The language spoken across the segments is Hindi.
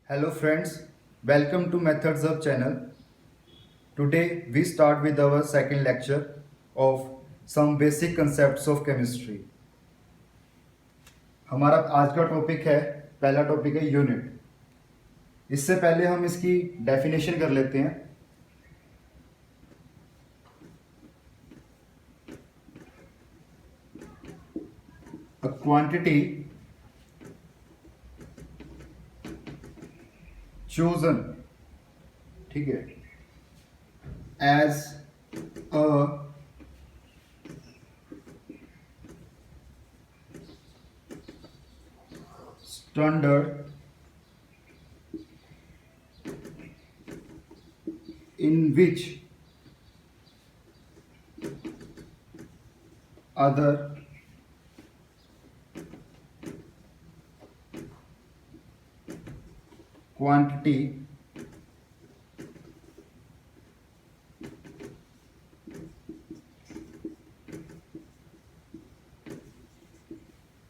Hello friends, welcome to Methods Hub channel. Today we start with our second lecture of some basic concepts of chemistry. हमारा आज का टॉपिक है, पहला टॉपिक है यूनिट. इससे पहले हम इसकी डेफिनेशन कर लेते हैं. A quantity chosen, ठीक है, as a standard in which other quantity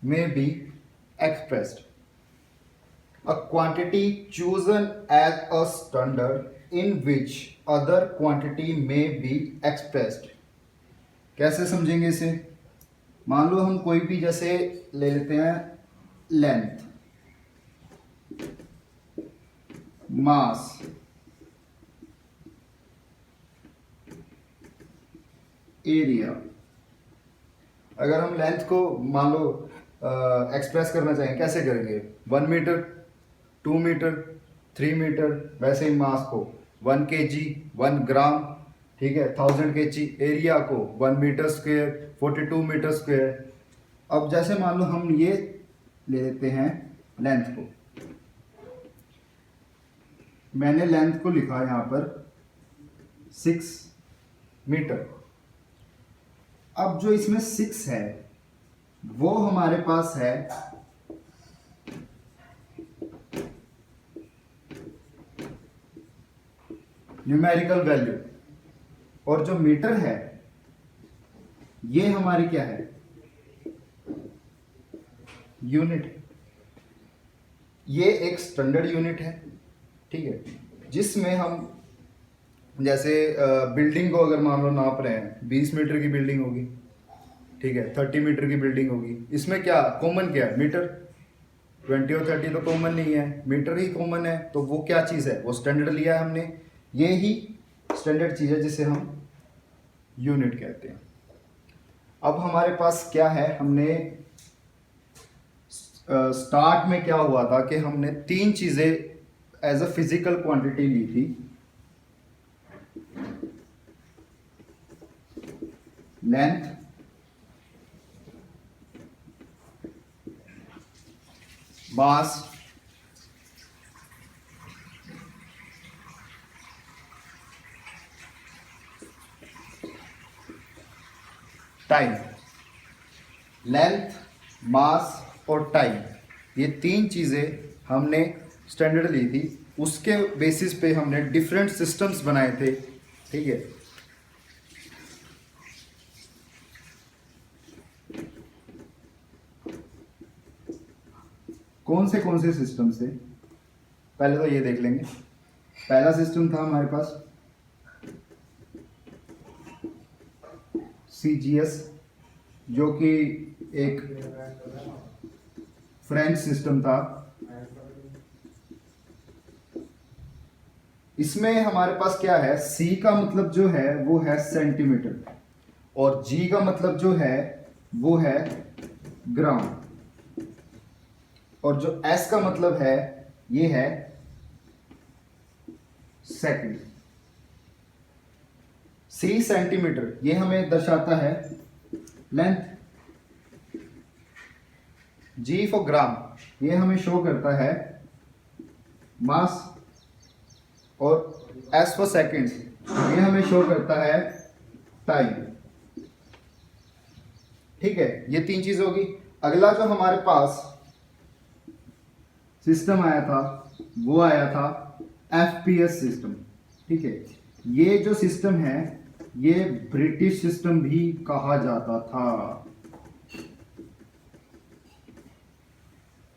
may be expressed. A quantity chosen as a standard in which other quantity may be expressed. कैसे समझेंगे इसे? मान लो हम कोई भी जैसे ले लेते हैं लेंथ, मास, एरिया. अगर हम लेंथ को मान लो एक्सप्रेस करना चाहें, कैसे करेंगे? 1 मीटर, 2 मीटर, 3 मीटर. वैसे ही मास को 1 kg, 1 ग्राम, ठीक है, 1000 kg. एरिया को 1 मीटर स्क्वायर, 42 मीटर स्क्वायर. अब जैसे मान लो हम ये ले लेते हैं लेंथ को. मैंने लेंथ को लिखा यहाँ पर 6 मीटर. अब जो इसमें 6 है वो हमारे पास है न्यूमेरिकल वैल्यू, और जो मीटर है ये हमारी क्या है? यूनिट. ये एक स्टैंडर्ड यूनिट है, ठीक है, जिसमें हम जैसे बिल्डिंग को अगर मान लो नाप रहे हैं, 20 मीटर की बिल्डिंग होगी, ठीक है, 30 मीटर की बिल्डिंग होगी. इसमें क्या कॉमन क्या है? मीटर. 20 और 30 तो कॉमन नहीं है, मीटर ही कॉमन है. तो वो क्या चीज़ है? वो स्टैंडर्ड लिया है हमने. ये ही स्टैंडर्ड चीज़ है जिसे हम यूनिट कहते हैं. अब हमारे पास क्या है? हमने स्टार्ट में क्या हुआ था कि हमने 3 चीज़ें एज अ फिजिकल क्वांटिटी ली थी. लेंथ, मास, टाइम. लेंथ, मास और टाइम, ये 3 चीज़ें हमने स्टैंडर्ड ली थी. उसके बेसिस पे हमने डिफरेंट सिस्टम्स बनाए थे, ठीक है. कौन से सिस्टम से? पहले तो ये देख लेंगे. पहला सिस्टम था हमारे पास CGS, जो कि एक फ्रेंच सिस्टम था. इसमें हमारे पास क्या है? C का मतलब जो है वो है सेंटीमीटर, और G का मतलब जो है वो है ग्राम, और जो S का मतलब है ये है सेकंड. C सेंटीमीटर, ये हमें दर्शाता है लेंथ. G फॉर ग्राम, ये हमें शो करता है मास, और S फॉर सेकंड, ये हमें शो करता है टाइम. ठीक है, ये 3 चीजें होगी. अगला जो हमारे पास सिस्टम आया था वो आया था FPS सिस्टम. ठीक है, ये जो सिस्टम है ये ब्रिटिश सिस्टम भी कहा जाता था.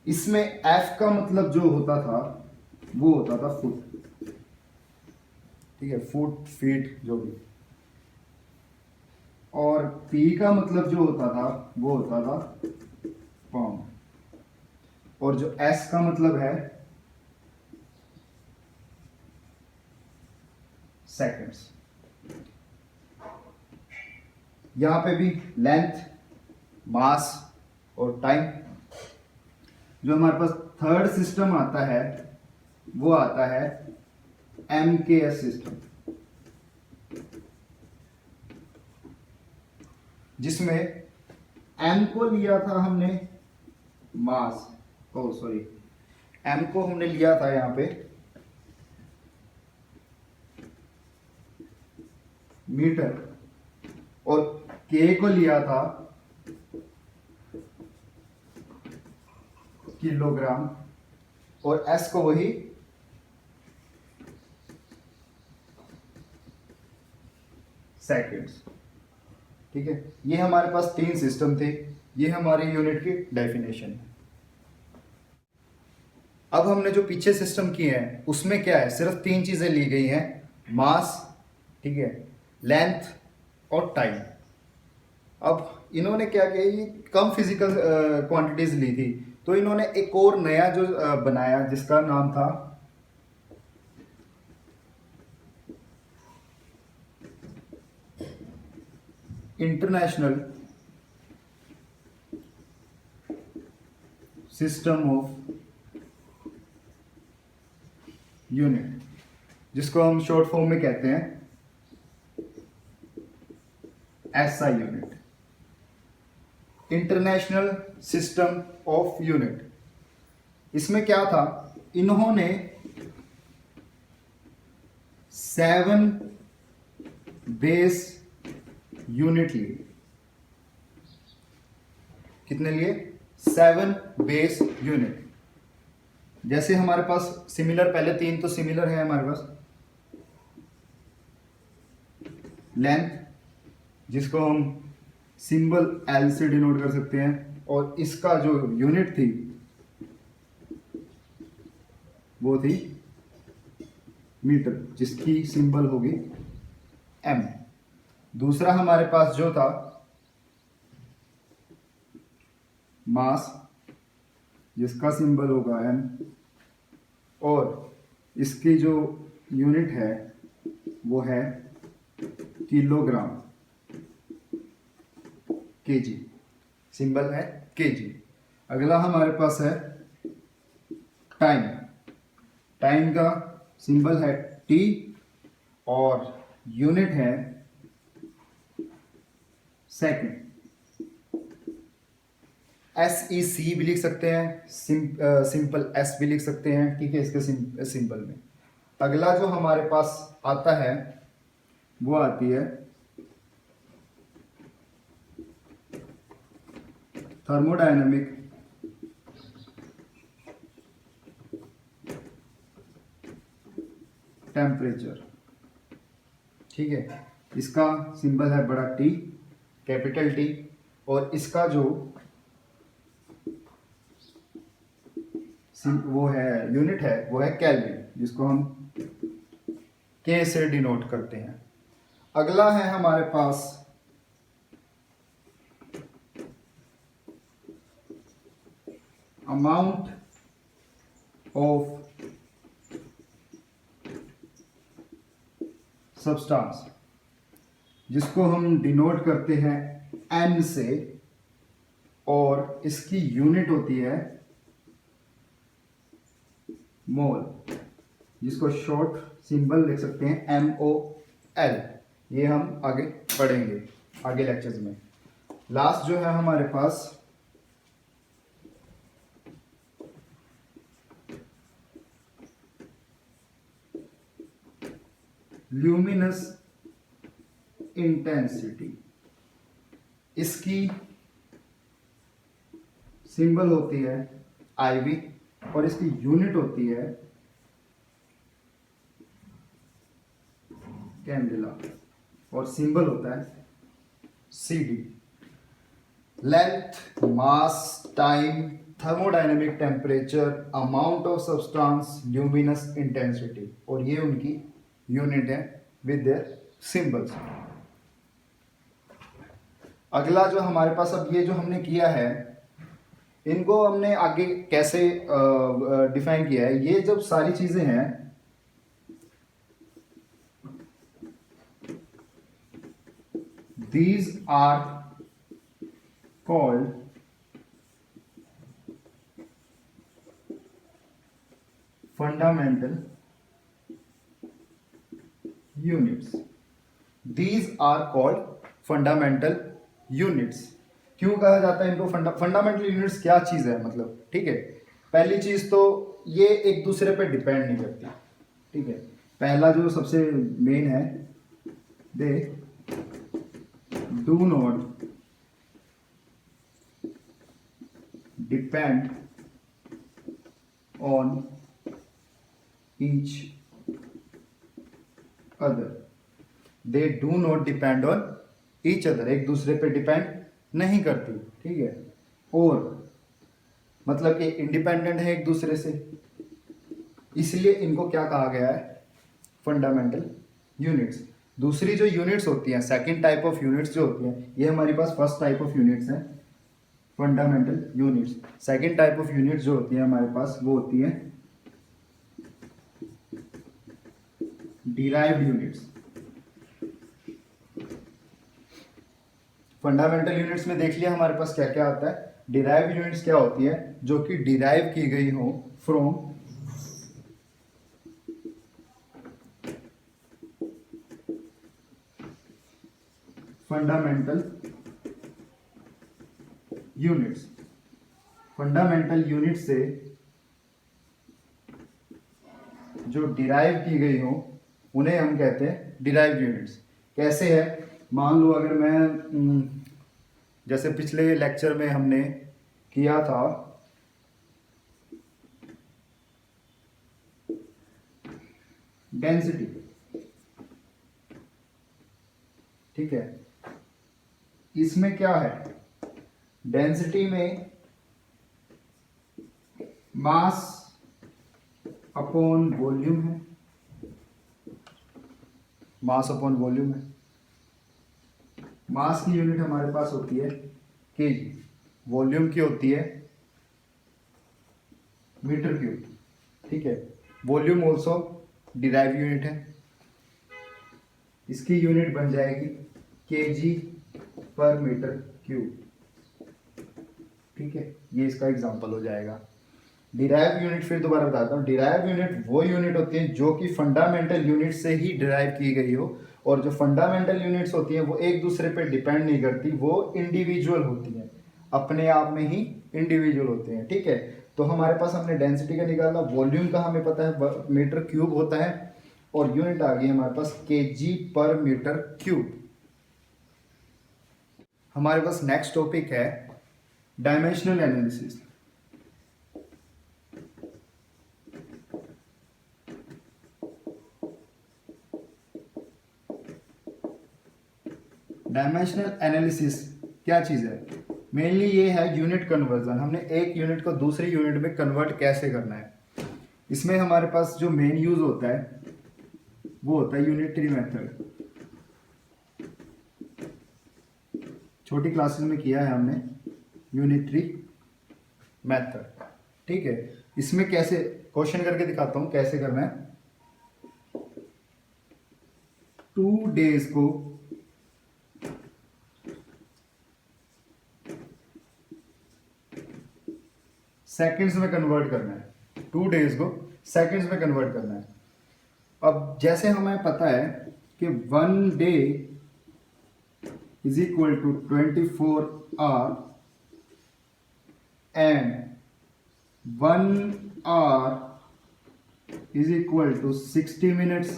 इसमें एफ का मतलब जो होता था वो होता था फुट, ठीक है, फुट फीट जो भी, और पी का मतलब जो होता था वो होता था पाउंड, और जो एस का मतलब है सेकंड्स। यहां पे भी लेंथ, मास और टाइम। जो हमारे पास थर्ड सिस्टम आता है वो आता है MKS सिस्टम, जिसमें M को लिया था हमने मास, ओ सॉरी, M को हमने लिया था यहां पे मीटर, और K को लिया था किलोग्राम, और S को वही सेकेंड्स। ठीक है, ये हमारे पास 3 सिस्टम थे, ये हमारी यूनिट की डेफिनेशन है। अब हमने जो पीछे सिस्टम किए हैं उसमें क्या है, सिर्फ 3 चीजें ली गई हैं, मास, ठीक है, लेंथ और टाइम। अब इन्होंने क्या किया, ये कम फिजिकल क्वांटिटीज ली थी, तो इन्होंने एक और नया जो बनाया जिसका नाम था इंटरनेशनल सिस्टम ऑफ यूनिट, जिसको हम शॉर्ट फॉर्म में कहते हैं SI unit, international system of unit. इसमें क्या था, इन्होंने 7 बेस यूनिट लिए। कितने लिए? 7 बेस यूनिट। जैसे हमारे पास सिमिलर, पहले 3 तो सिमिलर है हमारे पास, लेंथ जिसको हम सिंबल L से डिनोट कर सकते हैं, और इसका जो यूनिट थी वो थी मीटर, जिसकी सिंबल होगी M। दूसरा हमारे पास जो था मास, जिसका सिंबल होगा M, और इसकी जो यूनिट है वो है किलोग्राम, kg, सिंबल है kg। अगला हमारे पास है टाइम, टाइम का सिंबल है T, और यूनिट है सेकंड, SEC भी लिख सकते हैं, सिंपल S भी लिख सकते हैं, ठीक है, इसके सिंबल में। अगला जो हमारे पास आता है वो आती है थर्मोडायनेमिक टेम्परेचर, ठीक है, इसका सिंबल है बड़ा T, कैपिटल T, और इसका जो वो है यूनिट है वो है केल्विन, जिसको हम K से डिनोट करते हैं। अगला है हमारे पास अमाउंट ऑफ सब्सटेंस, जिसको हम डिनोट करते हैं N से, और इसकी यूनिट होती है मोल, जिसको शॉर्ट सिंबल लिख सकते हैं MOL। ये हम आगे पढ़ेंगे आगे लेक्चर्स में। लास्ट जो है हमारे पास ल्यूमिनस इंटेंसिटी, इसकी सिंबल होती है IV, और इसकी यूनिट होती है कैंडेला, और सिंबल होता है CD। Length, mass, time, thermodynamic temperature, amount of substance, luminous intensity, और ये उनकी यूनिट है विद देयर सिंबल्स। अगला जो हमारे पास अब ये जो हमने किया है, इनको हमने आगे कैसे डिफाइन किया है। ये जब सारी चीजें हैं, these are called fundamental units. These are called fundamental units. क्यों कहा जाता है इनको फंडामेंटल यूनिट्स? क्या चीज है मतलब, ठीक है। पहली चीज तो ये एक दूसरे पे डिपेंड नहीं करती, ठीक है। पहला जो सबसे मेन है, they do not depend on each other. They do not depend on each other, एक दूसरे पे डिपेंड नहीं करती, ठीक है। और मतलब कि इंडिपेंडेंट है एक दूसरे से, इसलिए इनको क्या कहा गया है? Fundamental units. दूसरी जो यूनिट्स होती हैं, सेकंड टाइप ऑफ यूनिट्स जो होती हैं, ये हमारे पास फर्स्ट टाइप ऑफ यूनिट्स हैं, fundamental units. Second type of units जो होती है हमारे पास, वो होती है डिराइव्ड यूनिट्स। फंडामेंटल यूनिट्स में देख लिया हमारे पास क्या क्या आता है। डिराइव्ड यूनिट्स क्या होती है? जो कि डिराइव की गई हो from fundamental units. Fundamental unit से जो डिराइव की गई हो उन्हें हम कहते हैं डिराइव्ड यूनिट्स। कैसे है? मान लो अगर मैं जैसे पिछले लेक्चर में हमने किया था, डेंसिटी, ठीक है। इसमें क्या है? डेंसिटी में मास अपॉन वॉल्यूम है, मास अपॉन वॉल्यूम है। मास की यूनिट हमारे पास होती है केजी, वॉल्यूम की होती है मीटर क्यूब, ठीक है। वॉल्यूम ऑल्सो डिराइव यूनिट है, इसकी यूनिट बन जाएगी केजी पर मीटर क्यूब, ठीक है। ये इसका एग्जांपल हो जाएगा। डिराइव यूनिट फिर दोबारा बताता हूँ, डिराइव यूनिट वो यूनिट होती है जो कि फंडामेंटल यूनिट से ही डिराइव की गई हो, और जो फंडामेंटल यूनिट्स होती हैं वो एक दूसरे पे डिपेंड नहीं करती, वो इंडिविजुअल होती हैं, अपने आप में ही इंडिविजुअल होते हैं, ठीक है। तो हमारे पास हमने डेंसिटी का निकाला, वॉल्यूम का हमें पता है मीटर क्यूब होता है, और यूनिट आ गई हमारे पास केजी पर मीटर क्यूब। हमारे पास नेक्स्ट टॉपिक है डायमेंशनल एनालिसिस। डायमेंशनल एनालिसिस क्या चीज है? मेनली ये है यूनिट कन्वर्जन। हमने एक यूनिट को दूसरी यूनिट में कन्वर्ट कैसे करना है। इसमें हमारे पास जो मेन यूज होता है वो होता है यूनिटरी मेथड। छोटी क्लासेस में किया है हमने यूनिटरी मेथड, ठीक है। इसमें कैसे, क्वेश्चन करके दिखाता हूं कैसे करना है। 2 डेज को सेकंड्स में कन्वर्ट करना है, 2 डेज को सेकंड्स में कन्वर्ट करना है। अब जैसे हमें पता है कि 1 day is equal to 24 hour and 1 hour is equal to 60 minutes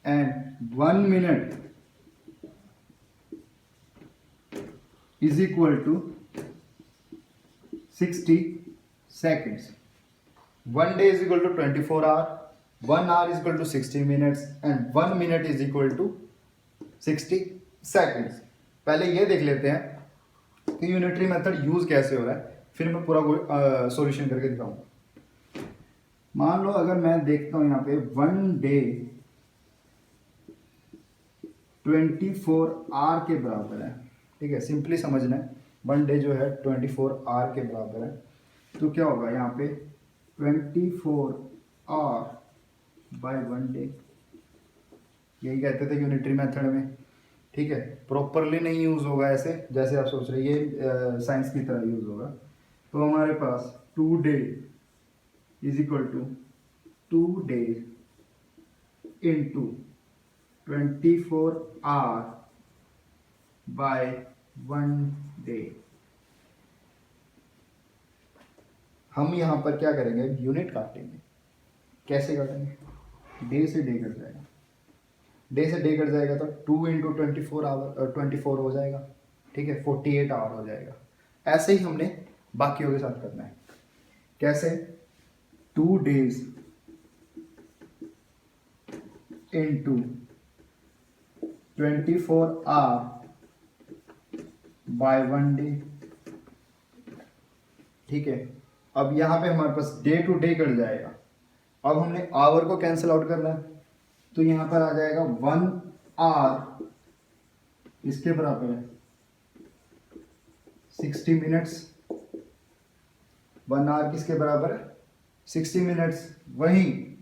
and 1 minute is equal to 60 seconds. 1 day is equal to 24 hour, 1 hour is equal to 60 minutes, and 1 minute is equal to 60 seconds. पहले ये देख लेते हैं कि यूनिटरी मेथड यूज कैसे हो रहा है, फिर मैं पूरा सॉल्यूशन करके दिखाऊंगा। मान लो अगर मैं देखता हूं यहाँ पे 1 डे 24 आवर के बराबर है, ठीक है, सिंपली समझना है। 1 डे जो है 24 आवर के बराबर है, तो क्या होगा यहाँ पे 24 आवर बाय 1 डे, यही कहते थे यूनिटरी मेथड में, ठीक है। प्रॉपरली नहीं यूज होगा ऐसे जैसे आप सोच रहे, ये साइंस की तरह यूज होगा। तो हमारे पास 2 day is equal to 2 days into 24 hour by 1 day. हम यहाँ पर क्या करेंगे, यूनिट काटेंगे। कैसे काटेंगे, डे से डे कट जाएगा, डे से डे कट जाएगा तो 2 इंटू 24 आवर 24 हो जाएगा, ठीक है, 48 आवर हो जाएगा। ऐसे ही हमने बाकियों के साथ करना है। कैसे, 2 days into 24 hour by 1 day, ठीक है। अब यहाँ पे हमारे पास डे टू डे कट जाएगा। अब हमने आवर को कैंसिल आउट करना है, तो यहाँ पर आ जाएगा 1 आवर इसके बराबर है 60 मिनट्स। 1 आवर किसके बराबर है, 60 मिनट्स। वहीं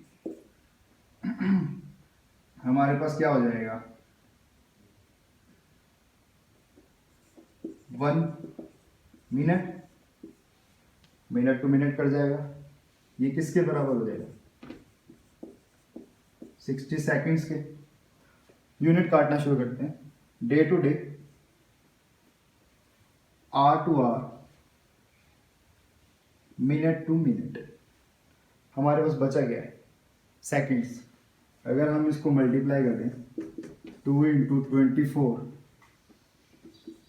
हमारे पास क्या हो जाएगा, 1 minute, minute to minute cut जाएगा, ये किसके बराबर हो जाएगा 60 सेकंड्स के। यूनिट काटना शुरू करते हैं, day to day, hour to hour, minute to minute. हमारे पास बचा गया है सेकंड्स। अगर हम इसको मल्टीप्लाई करें, 2 इंटू 24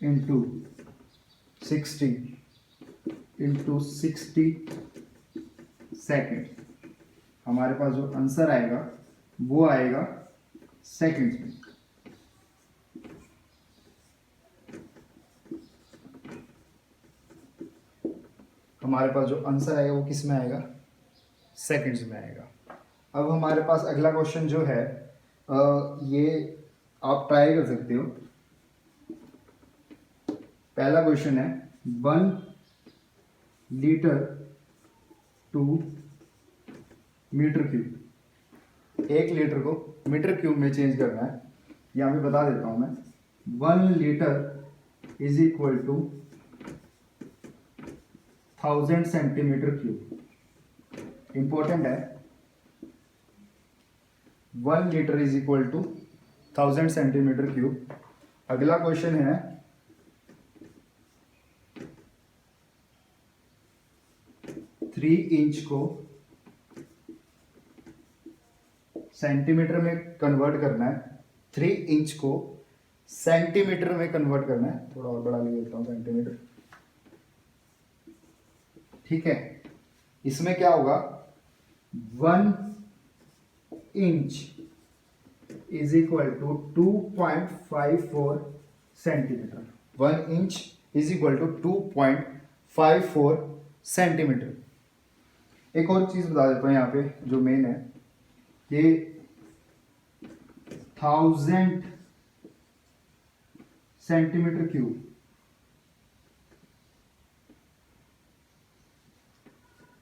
इंटू 60 इंटू 60 सेकेंड, हमारे पास जो आंसर आएगा वो आएगा सेकंड्स में। हमारे पास जो आंसर आएगा वो किस में आएगा, सेकंड्स में आएगा। अब हमारे पास अगला क्वेश्चन जो है ये आप ट्राई कर सकते हो। पहला क्वेश्चन है 1 litre to metre cube. 1 litre को मीटर क्यूब में चेंज करना है। यहाँ पे बता देता हूं मैं, 1 litre is equal to 1000 centimetre cube. Important है, 1 litre is equal to 1000 centimetre cube. अगला क्वेश्चन है 3 इंच को सेंटीमीटर में कन्वर्ट करना है। 3 इंच को सेंटीमीटर में कन्वर्ट करना है। थोड़ा और बड़ा ले लेता हूं, सेंटीमीटर, ठीक है। इसमें क्या होगा, 1 inch is equal to 2.54 centimetre. 1 inch is equal to 2.54 centimetre. एक और चीज बता देता हूं यहाँ पे जो मेन है, ये 1000 centimetre cube,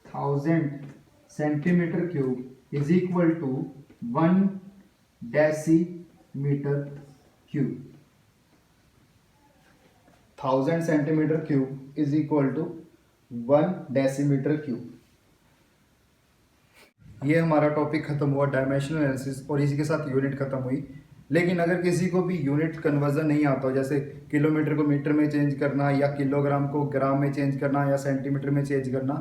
1000 centimetre cube is equal to 1 decimetre cube. 1000 centimetre cube is equal to 1 decimetre cube. ये हमारा टॉपिक खत्म हुआ, डायमेंशनल एनालिसिस, और इसी के साथ यूनिट खत्म हुई। लेकिन अगर किसी को भी यूनिट कन्वर्जन नहीं आता हो, जैसे किलोमीटर को मीटर में चेंज करना, या किलोग्राम को ग्राम में चेंज करना, या सेंटीमीटर में चेंज करना,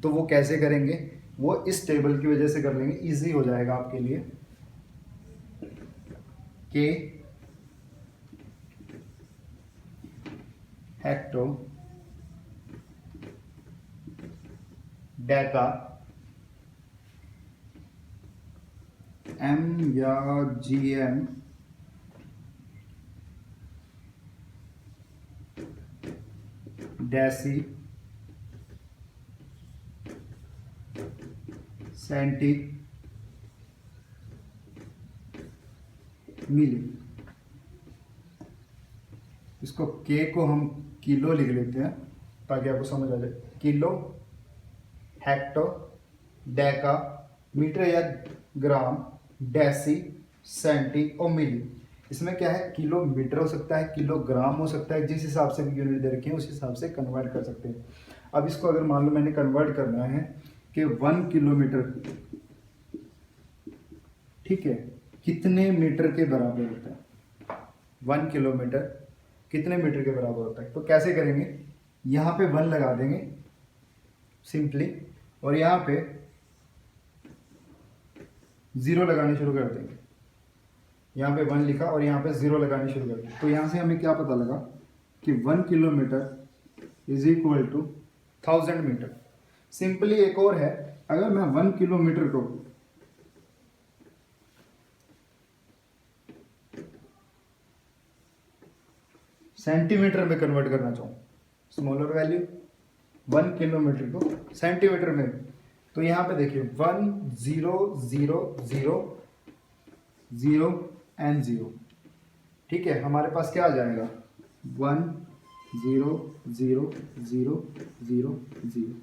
तो वो कैसे करेंगे, वो इस टेबल की वजह से कर लेंगे। इजी हो जाएगा आपके लिए। के हेक्टो डेका, एम या जीएम डेसी सेंटी मिली। इसको के को हम किलो लिख लेते हैं ताकि आपको समझ आ जाए। किलो, हेक्टर, डेका, मीटर या ग्राम, डेसी, सेंटी और मिली। इसमें क्या है, किलोमीटर हो सकता है, किलोग्राम हो सकता है, जिस हिसाब से भी यूनिट दे रखी है उस हिसाब से कन्वर्ट कर सकते हैं। अब इसको अगर मान लो मैंने कन्वर्ट करना है कि 1 किलोमीटर, ठीक है, कितने मीटर के बराबर होता है, 1 किलोमीटर कितने मीटर के बराबर होता है। तो कैसे करेंगे, यहाँ पे 1 लगा देंगे सिंपली, और यहाँ पे 0 लगाने शुरू कर देंगे। यहाँ पे 1 लिखा और यहाँ पे 0 लगाने शुरू कर देंगे। तो यहाँ से हमें क्या पता लगा कि 1 kilometre is equal to 1000 metre. Simply एक और है, अगर मैं 1 किलोमीटर को सेंटीमीटर में कन्वर्ट करना चाहूँ, स्मॉलर वैल्यू 1 किलोमीटर को सेंटीमीटर में, तो यहाँ पे देखिए 1 0 0 0 0 एंड 0, ठीक है। हमारे पास क्या आ जाएगा 1 0 0 0 0 0।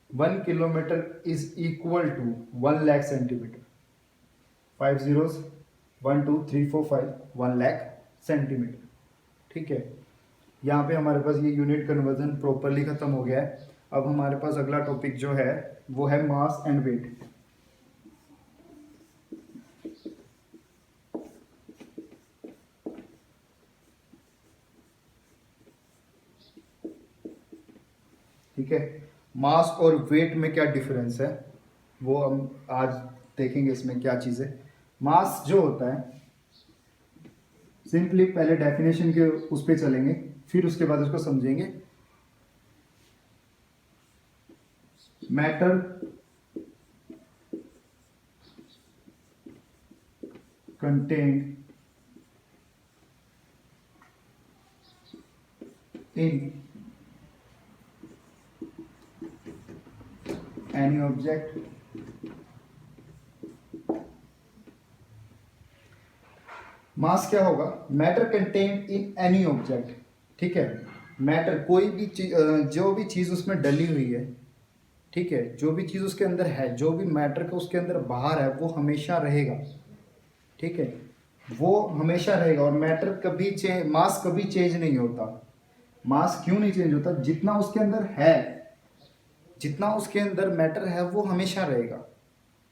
1 kilometre is equal to 1 lakh centimetre. 5 zeros 1 2 3 4 5 1 lakh centimetre, ठीक है। यहाँ पे हमारे पास ये यूनिट कन्वर्जन प्रॉपरली खत्म हो गया है। अब हमारे पास अगला टॉपिक जो है वो है मास एंड वेट। ठीक है, मास और वेट में क्या डिफरेंस है वो हम आज देखेंगे। इसमें क्या चीज़ है, मास जो होता है, सिंपली पहले डेफिनेशन के उस पे चलेंगे, फिर उसके बाद उसको समझेंगे। Matter contained in any object मास क्या होगा, matter contained in any object, ठीक है। मैटर कोई भी चीज, जो भी चीज़ उसमें डली हुई है, ठीक है, जो भी चीज़ उसके अंदर है, जो भी मैटर का उसके अंदर बाहर है वो हमेशा रहेगा, ठीक है, वो हमेशा रहेगा। और मैटर कभी मास कभी चेंज नहीं होता। मास क्यों नहीं चेंज होता, जितना उसके अंदर है, जितना उसके अंदर मैटर है वो हमेशा रहेगा,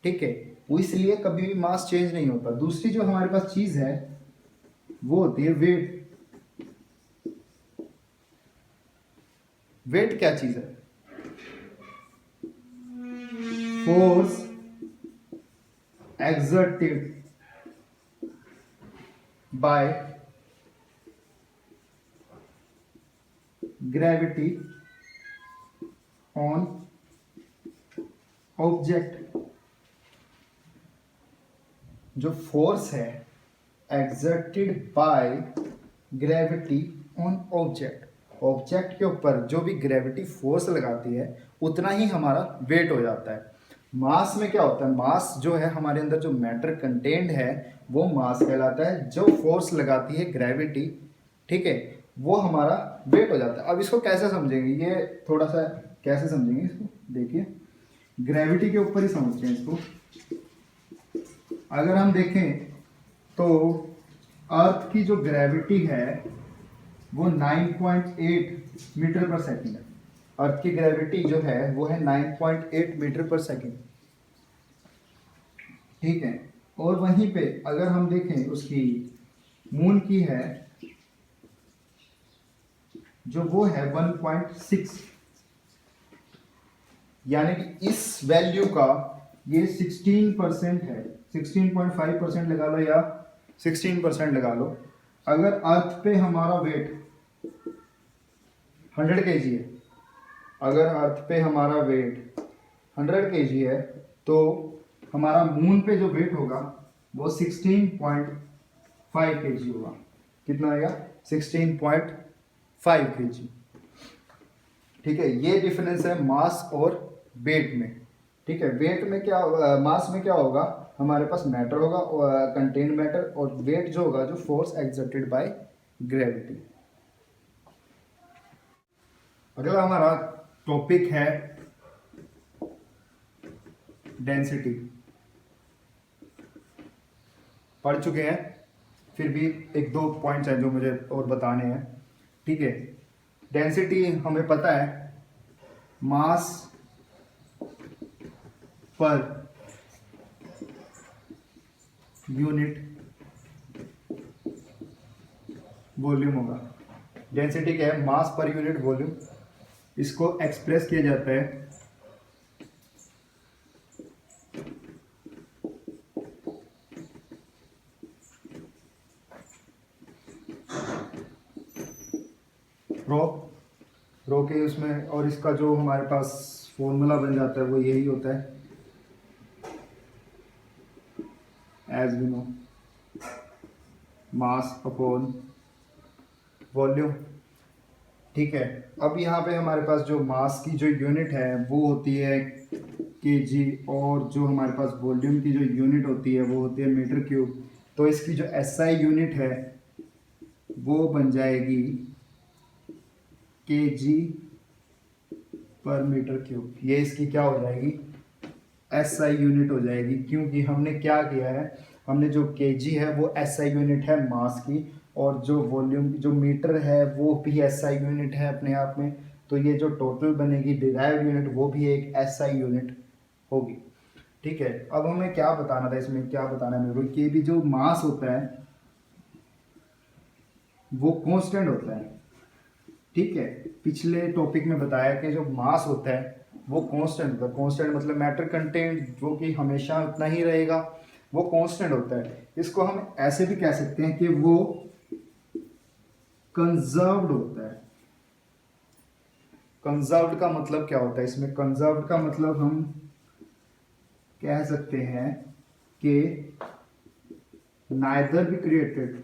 ठीक है, वो इसलिए कभी भी मास चेंज नहीं होता। दूसरी जो हमारे पास चीज़ है वो होती है वेट। वेट क्या चीज है, force exerted by gravity on object। जो फोर्स है exerted by gravity on object, object के ऊपर जो भी ग्रेविटी फोर्स लगाती है उतना ही हमारा वेट हो जाता है। मास में क्या होता है, मास जो है हमारे अंदर जो मैटर कंटेंट है वो मास कहलाता है। जो फोर्स लगाती है ग्रेविटी, ठीक है, वो हमारा वेट हो जाता है। अब इसको कैसे समझेंगे, ये थोड़ा सा कैसे समझेंगे इसको, देखिए ग्रेविटी के ऊपर ही समझते हैं इसको। अगर हम देखें तो अर्थ की जो ग्रेविटी है वो 9.8 मीटर पर सेकंड है। अर्थ की ग्रेविटी जो है वो है 9.8 मीटर पर सेकंड, ठीक है। और वहीं पे अगर हम देखें उसकी मून की है जो वो है 1.6, यानी कि इस वैल्यू का ये 16% है। 16.5% लगा लो या 16% लगा लो। अगर अर्थ पे हमारा वेट 100 kg है, अगर अर्थ पे हमारा वेट 100 kg है तो हमारा मून पे जो वेट होगा वो 16.5 kg होगा। कितना आएगा, 16.5 kg। ठीक है, ये डिफरेंस है मास और वेट में। ठीक है, वेट में क्या, मास में क्या होगा, हमारे पास मैटर होगा, कंटेन मैटर, और वेट जो होगा जो फोर्स एक्सर्टेड बाय ग्रेविटी। अगला हमारा टॉपिक है डेंसिटी। पढ़ चुके हैं, फिर भी एक दो पॉइंट्स हैं जो मुझे और बताने हैं। ठीक है, डेंसिटी हमें पता है, मास पर यूनिट वॉल्यूम होगा। डेंसिटी क्या है, मास पर यूनिट वॉल्यूम। इसको एक्सप्रेस किया जाता है रो रो के उसमें, और इसका जो हमारे पास फॉर्मूला बन जाता है वो यही होता है, as we know, mass upon volume. ठीक है, अब यहाँ पे हमारे पास जो मास की जो यूनिट है वो होती है केजी, और जो हमारे पास वॉल्यूम की जो यूनिट होती है वो होती है मीटर क्यूब। तो इसकी जो एसआई यूनिट है वो बन जाएगी केजी पर मीटर क्यूब। ये इसकी क्या हो जाएगी, एसआई यूनिट हो जाएगी, क्योंकि हमने क्या किया है, हमने जो केजी है वो एसआई यूनिट है मास की, और जो वॉल्यूम जो मीटर है वो भी एसआई यूनिट है अपने आप में। तो ये जो टोटल बनेगी डिराइव्ड यूनिट वो भी एक एसआई यूनिट होगी। ठीक है, अब हमें क्या बताना था, इसमें क्या बताना है मेरे को, कि भी जो मास होता है वो कांस्टेंट होता है। ठीक है, पिछले टॉपिक में बताया कि जो मास होता है वो कांस्टेंट होता है। कांस्टेंट मतलब मैटर कंटेंट जो कि हमेशा उतना ही रहेगा, वो कांस्टेंट होता है। इसको हम ऐसे भी कह सकते हैं कि वो कंजर्व्ड होता है। कंजर्व्ड का मतलब क्या होता है, इसमें कंजर्व्ड का मतलब हम कह सकते हैं कि नाइदर बी क्रिएटेड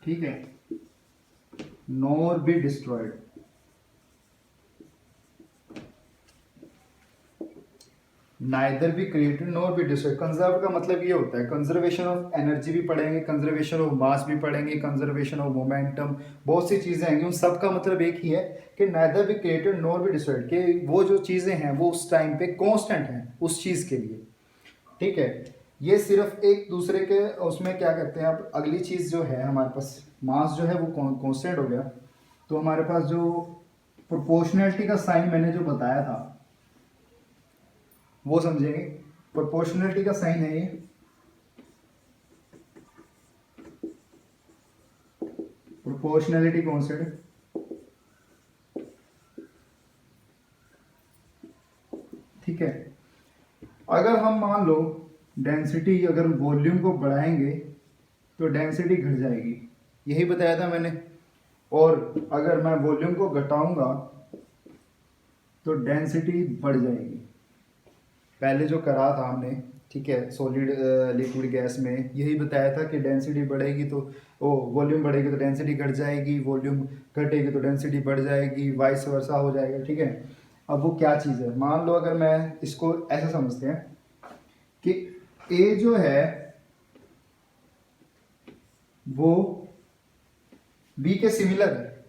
ठीक है nor be destroyed. Neither be created nor be destroyed. Conserve का मतलब ये होता है, कंजर्वेशन ऑफ एनर्जी भी पढ़ेंगे, कंजर्वेशन ऑफ मास भी पढ़ेंगे, कंजर्वेशन ऑफ मोमेंटम, बहुत सी चीजें आएंगी। उन सब का मतलब एक ही है कि neither be created nor be destroyed, कि वो जो चीजें हैं वो उस टाइम पे कांस्टेंट हैं उस चीज के लिए। ठीक है, ये सिर्फ एक दूसरे के उसमें क्या करते हैं। अब अगली चीज जो है हमारे पास, मास जो है वो कांस्टेंट हो गया, तो हमारे पास जो प्रोपोर्शनैलिटी का साइन मैंने जो बताया था वो समझेंगे। प्रोपोर्शनैलिटी का साइन है ये, प्रोपोर्शनैलिटी कांस्टेंट। ठीक है, अगर हम मान लो डेंसिटी, अगर वॉल्यूम को बढ़ाएंगे तो डेंसिटी घट जाएगी, यही बताया था मैंने। और अगर मैं वॉल्यूम को घटाऊंगा तो डेंसिटी बढ़ जाएगी। पहले जो करा था हमने, ठीक है, सॉलिड लिक्विड गैस में यही बताया था कि डेंसिटी बढ़ेगी तो वॉल्यूम बढ़ेगी तो डेंसिटी घट जाएगी, वॉल्यूम घटेगी तो डेंसिटी बढ़ जाएगी, वाइस वर्सा हो जाएगा। ठीक है, अब वो क्या चीज़ है, मान लो अगर मैं इसको ऐसा समझते हैं कि ए जो है वो बी के सिमिलर है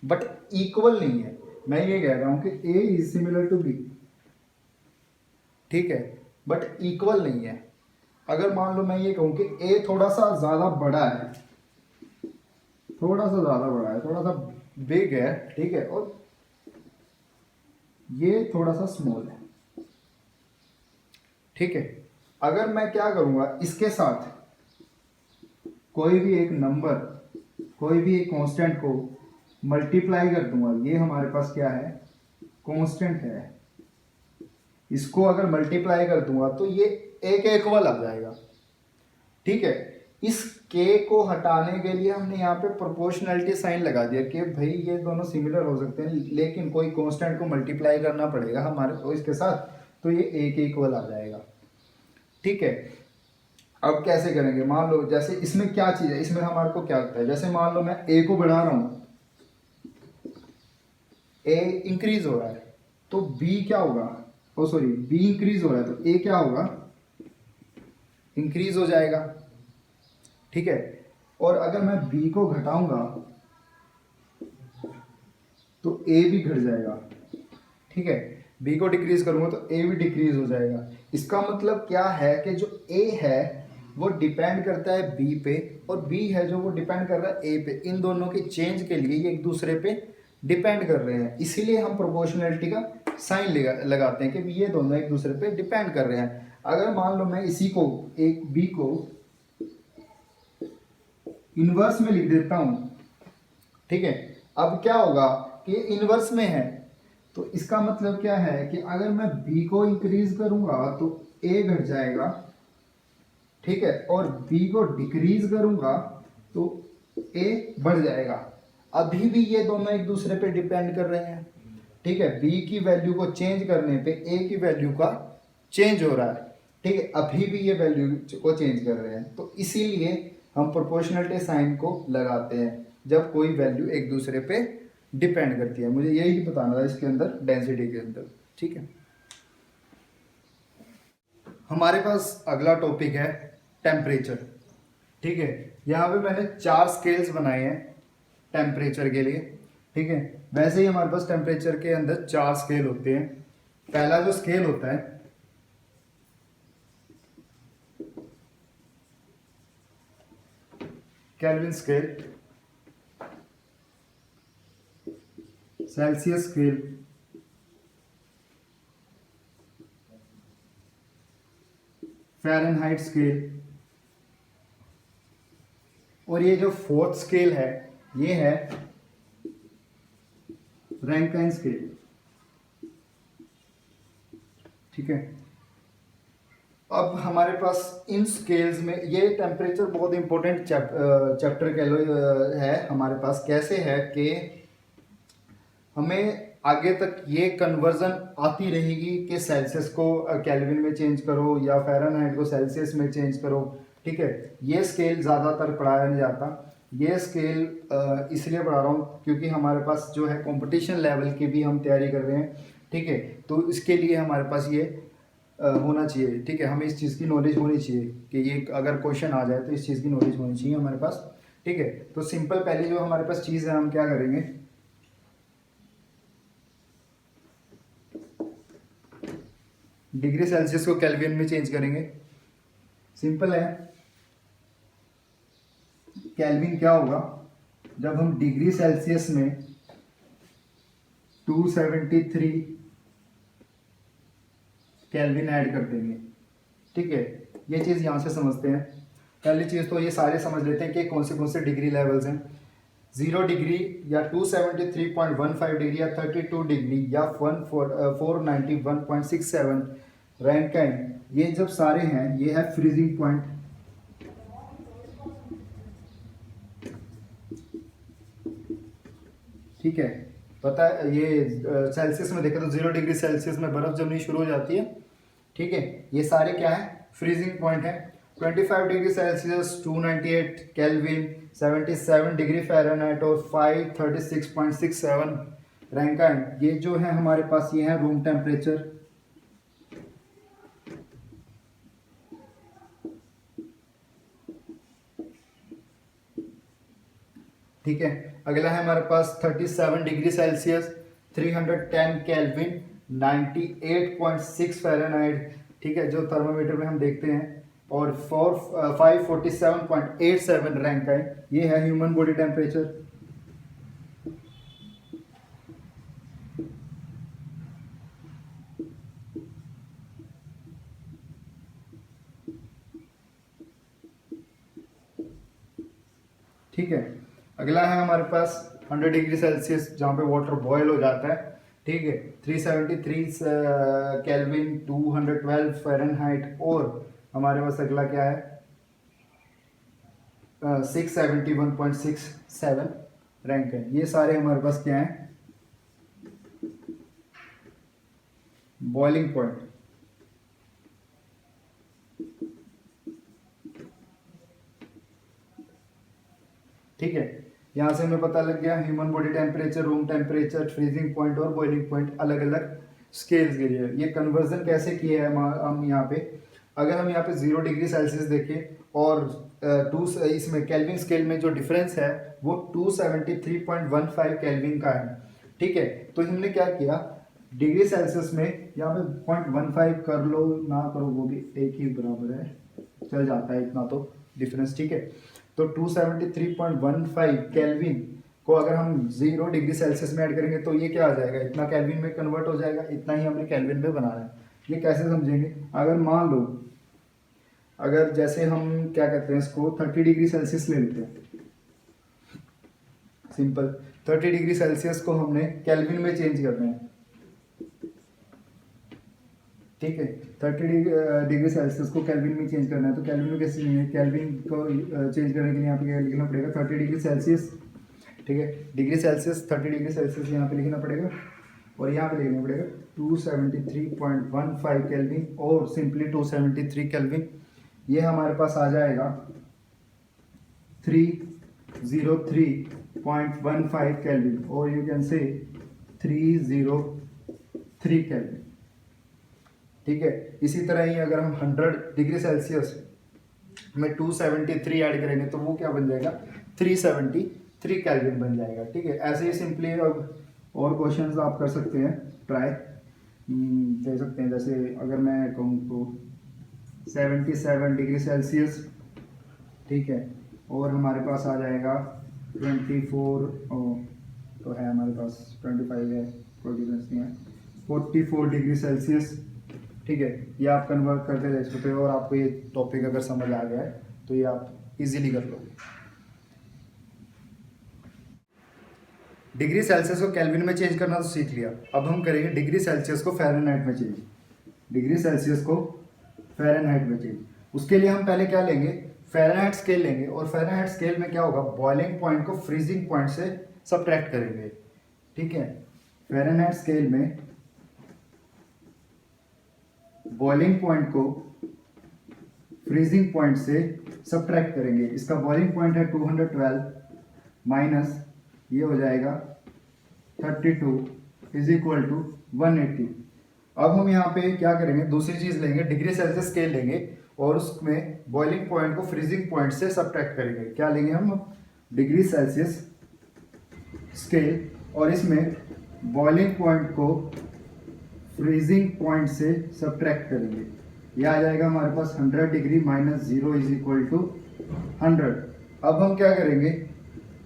बट इक्वल नहीं है। मैं ये कह रहा हूं कि ए इज सिमिलर टू बी, ठीक है, बट इक्वल नहीं है। अगर मान लो मैं ये कहूं कि ए थोड़ा सा ज्यादा बड़ा है, थोड़ा सा ज्यादा बड़ा है, थोड़ा सा बिग है, ठीक है, और ये थोड़ा सा स्मॉल है। ठीक है, अगर मैं क्या करूंगा, इसके साथ कोई भी एक नंबर, कोई भी एक कांस्टेंट को मल्टीप्लाई कर दूंगा, ये हमारे पास क्या है, कांस्टेंट है। इसको अगर मल्टीप्लाई कर दूंगा तो ये एक इक्वल आ जाएगा। ठीक है, इस के को हटाने के लिए हमने यहाँ पे प्रोपोर्शनैलिटी साइन लगा दिया कि भाई ये दोनों सिमिलर हो सकते हैं, लेकिन कोई कांस्टेंट को मल्टीप्लाई करना पड़ेगा हमारे को इसके साथ, तो ये एक इक्वल आ जाएगा। ठीक है, अब कैसे करेंगे, मान लो जैसे इसमें क्या चीज़ है, इसमें हमारे को क्या लगता है, जैसे मान लो मैं ए को बढ़ा रहा हूँ, ए इंक्रीज हो रहा है तो बी क्या होगा, ओ सॉरी बी इंक्रीज हो रहा है तो ए क्या होगा, इंक्रीज हो जाएगा। ठीक है, और अगर मैं बी को घटाऊंगा तो ए भी घट जाएगा। ठीक है, बी को डिक्रीज करूंगा तो ए भी डिक्रीज हो जाएगा। इसका मतलब क्या है कि जो ए है वो डिपेंड करता है बी पे, और बी है जो वो डिपेंड कर रहा है ए पे। इन दोनों के चेंज के लिए ये एक दूसरे पे डिपेंड कर रहे हैं, इसीलिए हम प्रोपोर्शनलिटी का साइन लगाते हैं कि ये दोनों एक दूसरे पे डिपेंड कर रहे हैं। अगर मान लो मैं इसी को, एक बी को इनवर्स में लिख देता हूं, ठीक है, अब क्या होगा कि इनवर्स में है तो इसका मतलब क्या है कि अगर मैं b को इंक्रीज करूंगा तो a घट जाएगा। ठीक है, और b को डिक्रीज करूंगा तो a बढ़ जाएगा। अभी भी ये दोनों एक दूसरे पे डिपेंड कर रहे हैं। ठीक है, b की वैल्यू को चेंज करने पे a की वैल्यू का चेंज हो रहा है। ठीक है, अभी भी ये वैल्यू को चेंज कर रहे हैं, तो इसीलिए हम प्रोपोर्शनलिटी साइन को लगाते हैं जब कोई वैल्यू एक दूसरे पे डिपेंड करती है। मुझे यही बताना था इसके अंदर, डेंसिटी के अंदर। ठीक है, हमारे पास अगला टॉपिक है टेम्परेचर। ठीक है, यहाँ पे मैंने 4 स्केल्स बनाए हैं टेम्परेचर के लिए। ठीक है, वैसे ही हमारे पास टेम्परेचर के अंदर 4 स्केल होते हैं। पहला जो स्केल होता है kelvin scale, Celsius scale, Fahrenheit scale, और ये जो 4th स्केल है ये है रैंकाइन स्केल। ठीक है, अब हमारे पास इन स्केल्स में ये टेम्परेचर बहुत इंपॉर्टेंट चैप्टर कह लो है हमारे पास। कैसे है कि हमें आगे तक ये कन्वर्जन आती रहेगी कि सेल्सियस को केल्विन में चेंज करो या फ़ारेनहाइट को सेल्सियस में चेंज करो। ठीक है, ये स्केल ज़्यादातर पढ़ाया नहीं जाता। ये स्केल इसलिए पढ़ा रहा हूँ क्योंकि हमारे पास जो है कंपटीशन लेवल की भी हम तैयारी कर रहे हैं। ठीक है, तो इसके लिए हमारे पास ये होना चाहिए। ठीक है, हमें इस चीज़ की नॉलेज होनी चाहिए कि ये अगर क्वेश्चन आ जाए तो इस चीज़ की नॉलेज होनी चाहिए हमारे पास। ठीक है, तो सिंपल पहली जो हमारे पास चीज़ है हम क्या करेंगे, डिग्री सेल्सियस को केल्विन में चेंज करेंगे। सिंपल है, केल्विन क्या होगा जब हम डिग्री सेल्सियस में 273 केल्विन ऐड कर देंगे। ठीक है, ये चीज़ यहाँ से समझते हैं। पहली चीज़ तो ये सारे समझ लेते हैं कि कौन से डिग्री लेवल्स हैं। 0 डिग्री या 273.15 डिग्री या 32 डिग्री या 491.67 रैंकाइन, ये जब सारे हैं ये है फ्रीजिंग पॉइंट। ठीक है, पता है ये सेल्सियस में देखें तो 0 डिग्री सेल्सियस में बर्फ जमनी शुरू हो जाती है। ठीक है, ये सारे क्या है, फ्रीजिंग पॉइंट है। 25 degree Celsius, 298 kelvin, 77 degree Fahrenheit और 536.67 रैंकाइन, ये जो है हमारे पास ये है रूम टेम्परेचर। ठीक है, अगला है हमारे पास 37 डिग्री सेल्सियस, 310 केल्विन, 98.6 फ़ारेनहाइट। ठीक है, जो थर्मामीटर में हम देखते हैं, और 547.87 रैंकाइन, ये है ह्यूमन बॉडी टेम्परेचर। ठीक है, अगला है हमारे पास 100 डिग्री सेल्सियस जहाँ पे वाटर बॉयल हो जाता है। ठीक है, 373 केल्विन, 212 फ़ारेनहाइट, और हमारे पास अगला क्या है 671.67 रैंक है। ये सारे हमारे पास क्या है, बॉइलिंग पॉइंट। ठीक है। यहाँ से हमें पता लग गया human body temperature, room temperature, freezing point और बॉइलिंग पॉइंट अलग अलग स्केल्स के लिए। ये कन्वर्जन कैसे किया है हम यहाँ पे, अगर हम यहाँ पे 0 डिग्री सेल्सियस देखें और इसमें केल्विन स्केल में जो डिफरेंस है वो 273.15 केल्विन का है। ठीक है, तो हमने क्या किया, डिग्री सेल्सियस में यहाँ पे 0.15 कर लो ना करो वो भी एक ही बराबर है, चल जाता है इतना तो डिफरेंस। ठीक है, तो 273.15 केल्विन को अगर हम 0 डिग्री सेल्सियस में ऐड करेंगे तो ये क्या आ जाएगा, इतना केल्विन में कन्वर्ट हो जाएगा। इतना ही हमने केल्विन में बनाना है। ये कैसे समझेंगे, अगर मान लो अगर जैसे हम क्या कहते हैं इसको 30 डिग्री सेल्सियस ले लेते हैं, सिंपल 30 डिग्री सेल्सियस को हमने केल्विन में चेंज करना है। ठीक है, 30 डिग्री सेल्सियस को केल्विन में चेंज करना है, तो केल्विन में कैसे नहीं है, केल्विन को चेंज करने के लिए यहाँ पे क्या लिखना पड़ेगा, 30 डिग्री सेल्सियस। ठीक है, डिग्री सेल्सियस 30 डिग्री सेल्सियस यहाँ पे लिखना पड़ेगा और यहाँ पे लिखना पड़ेगा 273.15 केल्विन और सिंपली 273 केल्विन। ये हमारे पास आ जाएगा 303.15 केल्विन और यू कैन से 303 केल्विन। ठीक है, इसी तरह ही अगर हम 100 डिग्री सेल्सियस में 273 ऐड करेंगे तो वो क्या बन जाएगा, 373 केल्विन बन जाएगा। ठीक है, ऐसे ही सिंपली अब और क्वेश्चंस आप कर सकते हैं, ट्राई दे सकते हैं। जैसे अगर मैं कहूँ तो 77 डिग्री सेल्सियस, ठीक है, और हमारे पास आ जाएगा 24 तो है हमारे पास 25 है, कोई डिफरेंस नहीं है, 44 डिग्री सेल्सियस। ठीक है, ये आप कन्वर्ट करके देख सकते हो और आपको ये टॉपिक अगर समझ आ गया है तो ये आप इजीली कर लोगे। डिग्री सेल्सियस को केल्विन में चेंज करना तो सीख लिया, अब हम करेंगे डिग्री सेल्सियस को फ़ारेनहाइट में चेंज। डिग्री सेल्सियस को फ़ारेनहाइट में चेंज, उसके लिए हम पहले क्या लेंगे, फ़ारेनहाइट स्केल लेंगे और फ़ारेनहाइट स्केल में क्या होगा, बॉइलिंग पॉइंट को फ्रीजिंग पॉइंट से सबट्रैक्ट करेंगे। ठीक है, फ़ारेनहाइट स्केल में बॉइलिंग पॉइंट को फ्रीजिंग पॉइंट से सबट्रैक्ट करेंगे। इसका बॉइलिंग पॉइंट है 212 माइनस ये हो जाएगा 32 इज इक्वल टू 180। अब हम यहाँ पे क्या करेंगे, दूसरी चीज लेंगे, डिग्री सेल्सियस स्केल लेंगे और उसमें बॉइलिंग पॉइंट को फ्रीजिंग पॉइंट से सबट्रैक्ट करेंगे। क्या लेंगे हम, डिग्री सेल्सियस स्केल और इसमें बॉइलिंग पॉइंट को फ्रीजिंग पॉइंट से सबट्रैक्ट करेंगे। यह आ जाएगा हमारे पास 100 degree minus 0 is equal to 100। अब हम क्या करेंगे,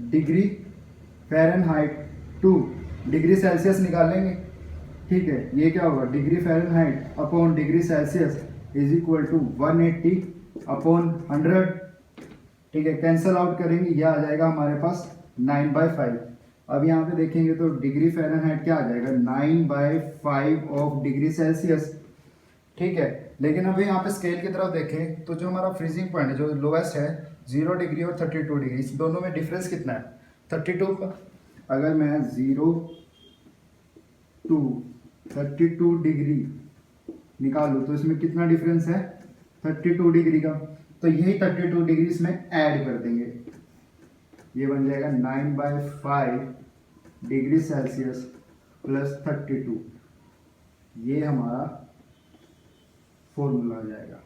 degree Fahrenheit to degree Celsius निकाल लेंगे। ठीक है, ये क्या होगा, degree Fahrenheit upon degree Celsius is equal to 180 upon 100। ठीक है, कैंसल आउट करेंगे, यह आ जाएगा हमारे पास 9/5। अब यहाँ पे देखेंगे तो डिग्री फ़ारेनहाइट क्या आ जाएगा, 9/5 ऑफ डिग्री सेल्सियस। ठीक है, लेकिन अभी यहाँ पे स्केल की तरफ देखें तो जो हमारा फ्रीजिंग पॉइंट है, जो लोवेस्ट है 0 डिग्री और 32 डिग्री, इस दोनों में डिफरेंस कितना है, 32 का। अगर मैं 0 to 32 डिग्री निकालूँ तो इसमें कितना डिफरेंस है, 32 डिग्री का। तो यही 32 डिग्री इसमें ऐड कर देंगे, ये बन जाएगा 9/5 डिग्री सेल्सियस प्लस 32। ये हमारा फॉर्मूला आ जाएगा।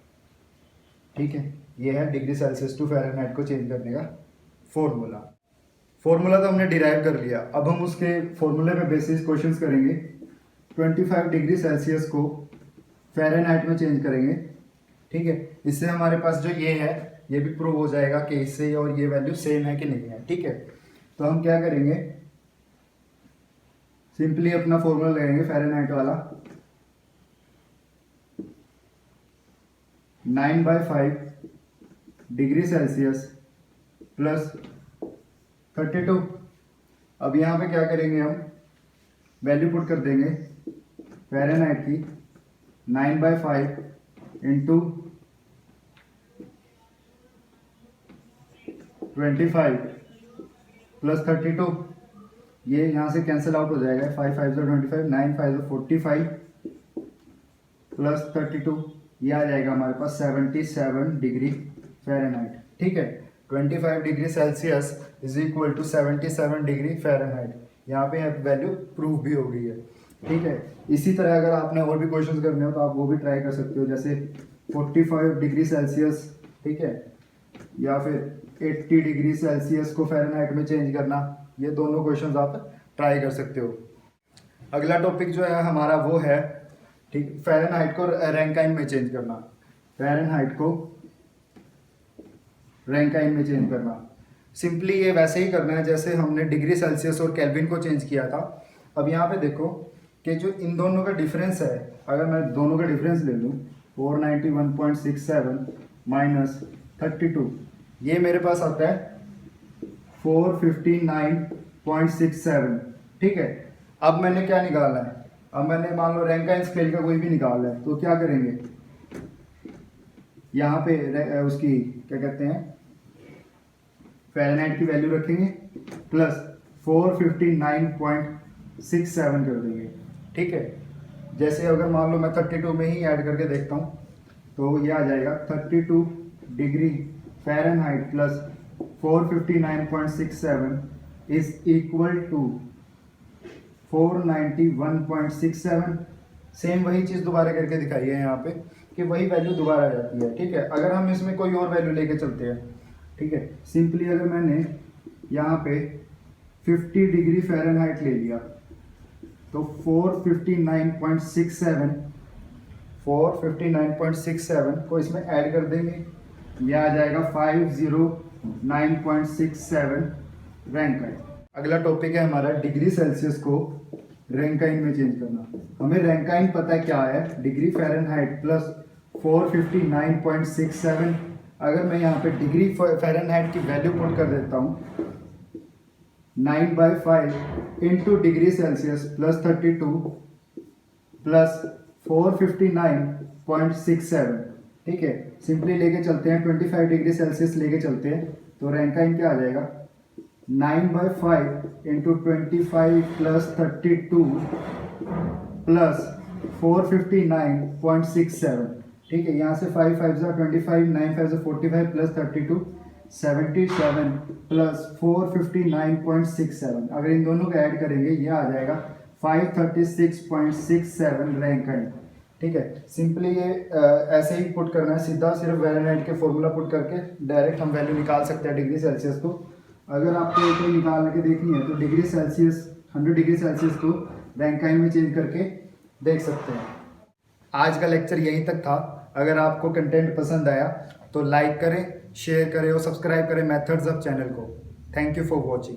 ठीक है, ये है डिग्री सेल्सियस टू फ़ारेनहाइट को चेंज करने का फॉर्मूला। फॉर्मूला तो हमने डिराइव कर लिया, अब हम उसके फॉर्मूले पे बेसिस क्वेश्चंस करेंगे। 25 डिग्री सेल्सियस को फ़ारेनहाइट में चेंज करेंगे। ठीक है, इससे हमारे पास जो ये है ये भी प्रूव हो जाएगा कि इससे और ये वैल्यू सेम है कि नहीं है। ठीक है, तो हम क्या करेंगे, सिंपली अपना फॉर्मूला लगाएंगे फ़ारेनहाइट वाला, 9/5 डिग्री सेल्सियस प्लस 32। अब यहाँ पे क्या करेंगे, हम वैल्यू पुट कर देंगे फ़ारेनहाइट की, 9/5 इंटू 25 प्लस 32। ये यहाँ से कैंसिल आउट हो जाएगा, 5 5 25, 9 5 45 प्लस 32, ये आ जाएगा हमारे पास 77 डिग्री फ़ारेनहाइट। ठीक है, 25 degree Celsius is equal to 77 degree Fahrenheit. यहाँ पे वैल्यू प्रूव भी हो गई है, ठीक है। इसी तरह अगर आपने और भी क्वेश्चंस करने हो तो आप वो भी ट्राई कर सकते हो, जैसे 45 डिग्री सेल्सियस, ठीक है, या फिर 80 डिग्री सेल्सियस को फ़ारेनहाइट में चेंज करना, ये दोनों क्वेश्चंस आप ट्राई कर सकते हो। अगला टॉपिक जो है हमारा वो है, ठीक, फ़ारेनहाइट को रैंकाइन में चेंज करना। फ़ारेनहाइट को रैंकाइन में चेंज करना, सिंपली ये वैसे ही करना है जैसे हमने डिग्री सेल्सियस और केल्विन को चेंज किया था। अब यहाँ पे देखो कि जो इन दोनों का डिफरेंस है, अगर मैं दोनों का डिफरेंस ले लूँ 491.67 माइनस 32, ये मेरे पास आता है 459.67, ठीक है। अब मैंने क्या निकालना है, अब मैंने मान लो रैंकाइन स्केल का कोई भी निकालना है, तो क्या करेंगे, यहाँ पे उसकी क्या कहते हैं फ़ारेनहाइट की वैल्यू रखेंगे प्लस 459.67 कर देंगे, ठीक है। जैसे अगर मान लो मैं 32 में ही ऐड करके देखता हूँ तो ये आ जाएगा 32 degree Fahrenheit plus 459.67 is equal to 491.67। Same वही चीज़ दोबारा करके दिखाई है यहाँ पे कि वही वैल्यू दोबारा आ जाती है, ठीक है। अगर हम इसमें कोई और वैल्यू लेके चलते हैं, ठीक है, सिंपली अगर मैंने यहाँ पे 50 डिग्री फ़ारेनहाइट ले लिया तो 459.67 को इसमें ऐड कर देंगे, यह आ जाएगा 509.67 रैंकाइन। अगला टॉपिक है हमारा डिग्री सेल्सियस को रैंकाइन में चेंज करना। हमें रैंकाइन पता है क्या है, डिग्री फ़ारेनहाइट प्लस 459.67। अगर मैं यहाँ पे डिग्री फ़ारेनहाइट की वैल्यू पुट कर देता हूँ 9/5 into degree Celsius plus 32 plus 459.67, ठीक है। सिंपली लेके चलते हैं 25 डिग्री सेल्सियस लेके चलते हैं तो रैंकाइन क्या आ जाएगा 9/5 इंटू 25 प्लस 32 प्लस 459.67, ठीक है। यहाँ से 5 5 25, 9 5 45 प्लस 32 77 प्लस 459.67। अगर इन दोनों को ऐड करेंगे ये आ जाएगा 536.67 रैंकाइन, ठीक है। सिंपली ये ऐसे ही पुट करना है, सीधा सिर्फ फ़ारेनहाइट के फॉर्मूला पुट करके डायरेक्ट हम वैल्यू निकाल सकते हैं डिग्री सेल्सियस को। अगर आपको कोई निकाल के देखनी है तो डिग्री सेल्सियस 100 डिग्री सेल्सियस को रैंकाइन में चेंज करके देख सकते हैं। आज का लेक्चर यहीं तक था। अगर आपको कंटेंट पसंद आया तो लाइक करें, शेयर करें और सब्सक्राइब करें मेथड्स ऑफ चैनल को। Thank you for watching.